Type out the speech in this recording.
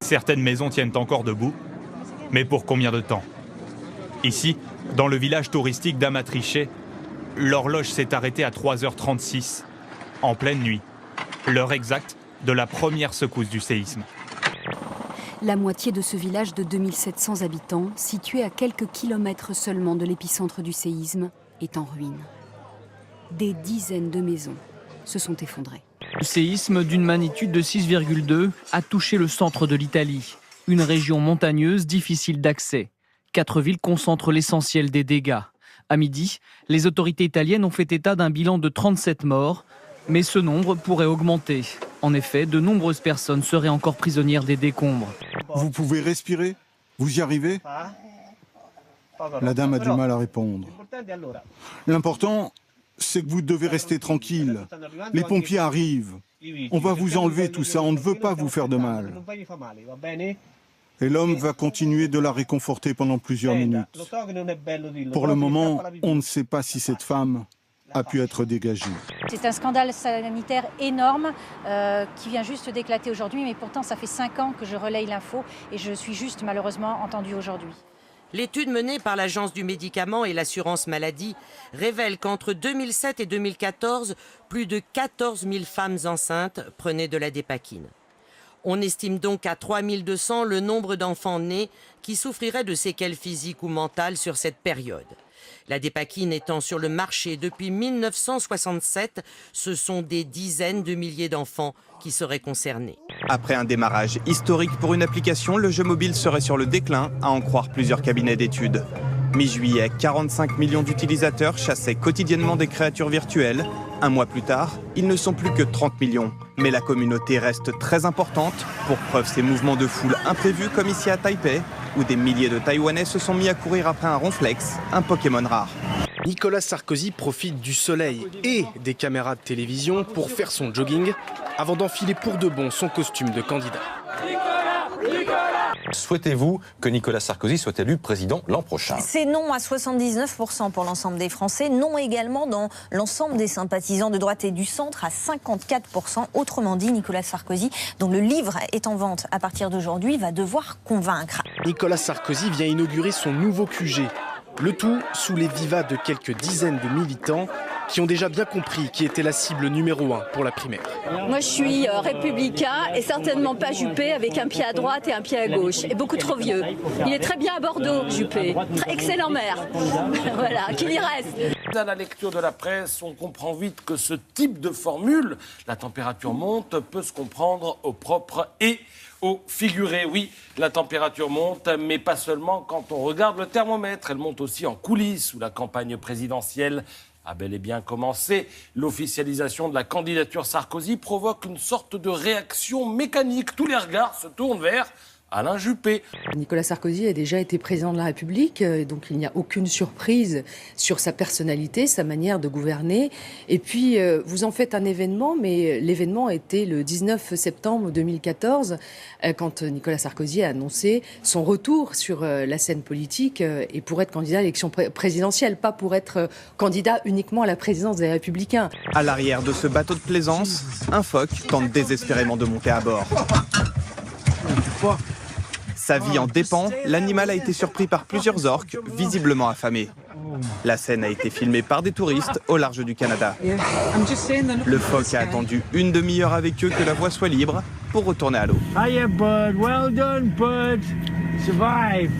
Certaines maisons tiennent encore debout, mais pour combien de temps? Ici, dans le village touristique d'Amatriché, l'horloge s'est arrêtée à 3h36, en pleine nuit, l'heure exacte de la première secousse du séisme. La moitié de ce village de 2700 habitants, situé à quelques kilomètres seulement de l'épicentre du séisme, est en ruine. Des dizaines de maisons se sont effondrées. Le séisme d'une magnitude de 6,2 a touché le centre de l'Italie, une région montagneuse difficile d'accès. 4 villes concentrent l'essentiel des dégâts. À midi, les autorités italiennes ont fait état d'un bilan de 37 morts, mais ce nombre pourrait augmenter. En effet, de nombreuses personnes seraient encore prisonnières des décombres. Vous pouvez respirer? Vous y arrivez? La dame a du mal à répondre. L'important, c'est que vous devez rester tranquille. Les pompiers arrivent. On va vous enlever tout ça, on ne veut pas vous faire de mal. Et l'homme va continuer de la réconforter pendant plusieurs minutes. Pour le moment, on ne sait pas si cette femme a pu être dégagée. C'est un scandale sanitaire énorme qui vient juste d'éclater aujourd'hui, mais pourtant ça fait 5 ans que je relaye l'info et je suis juste malheureusement entendue aujourd'hui. L'étude menée par l'Agence du médicament et l'assurance maladie révèle qu'entre 2007 et 2014, plus de 14 000 femmes enceintes prenaient de la dépakine. On estime donc à 3200 le nombre d'enfants nés qui souffriraient de séquelles physiques ou mentales sur cette période. La dépakine étant sur le marché depuis 1967, ce sont des dizaines de milliers d'enfants qui seraient concernés. Après un démarrage historique pour une application, le jeu mobile serait sur le déclin, à en croire plusieurs cabinets d'études. Mi-juillet, 45 millions d'utilisateurs chassaient quotidiennement des créatures virtuelles. Un mois plus tard, ils ne sont plus que 30 millions. Mais la communauté reste très importante. Pour preuve, ces mouvements de foule imprévus comme ici à Taipei, où des milliers de Taïwanais se sont mis à courir après un ronflex, un Pokémon rare. Nicolas Sarkozy profite du soleil et des caméras de télévision pour faire son jogging avant d'enfiler pour de bon son costume de candidat. Souhaitez-vous que Nicolas Sarkozy soit élu président l'an prochain? C'est non à 79% pour l'ensemble des Français, non également dans l'ensemble des sympathisants de droite et du centre à 54%. Autrement dit, Nicolas Sarkozy, dont le livre est en vente à partir d'aujourd'hui, va devoir convaincre. Nicolas Sarkozy vient inaugurer son nouveau QG. Le tout sous les vivas de quelques dizaines de militants qui ont déjà bien compris qui était la cible numéro 1 pour la primaire. Moi je suis républicain et certainement pas Juppé avec un pied à droite et un pied à gauche. Et beaucoup trop vieux. Il est très bien à Bordeaux, Juppé. Excellent maire. Voilà, qu'il y reste. À la lecture de la presse, on comprend vite que ce type de formule, la température monte, peut se comprendre au propre et au figuré. Oui, la température monte, mais pas seulement quand on regarde le thermomètre. Elle monte aussi en coulisses où la campagne présidentielle a bel et bien commencé. L'officialisation de la candidature Sarkozy provoque une sorte de réaction mécanique. Tous les regards se tournent vers Alain Juppé. Nicolas Sarkozy a déjà été président de la République, donc il n'y a aucune surprise sur sa personnalité, sa manière de gouverner. Et puis, vous en faites un événement, mais l'événement était le 19 septembre 2014, quand Nicolas Sarkozy a annoncé son retour sur la scène politique et pour être candidat à l'élection présidentielle, pas pour être candidat uniquement à la présidence des Républicains. À l'arrière de ce bateau de plaisance, un phoque tente désespérément de monter à bord. Sa vie en dépend, l'animal a été surpris par plusieurs orques, visiblement affamés. La scène a été filmée par des touristes au large du Canada. Le phoque a attendu une demi-heure avec eux que la voie soit libre pour retourner à l'eau. Hiya, bud. Well done, bud. Survive.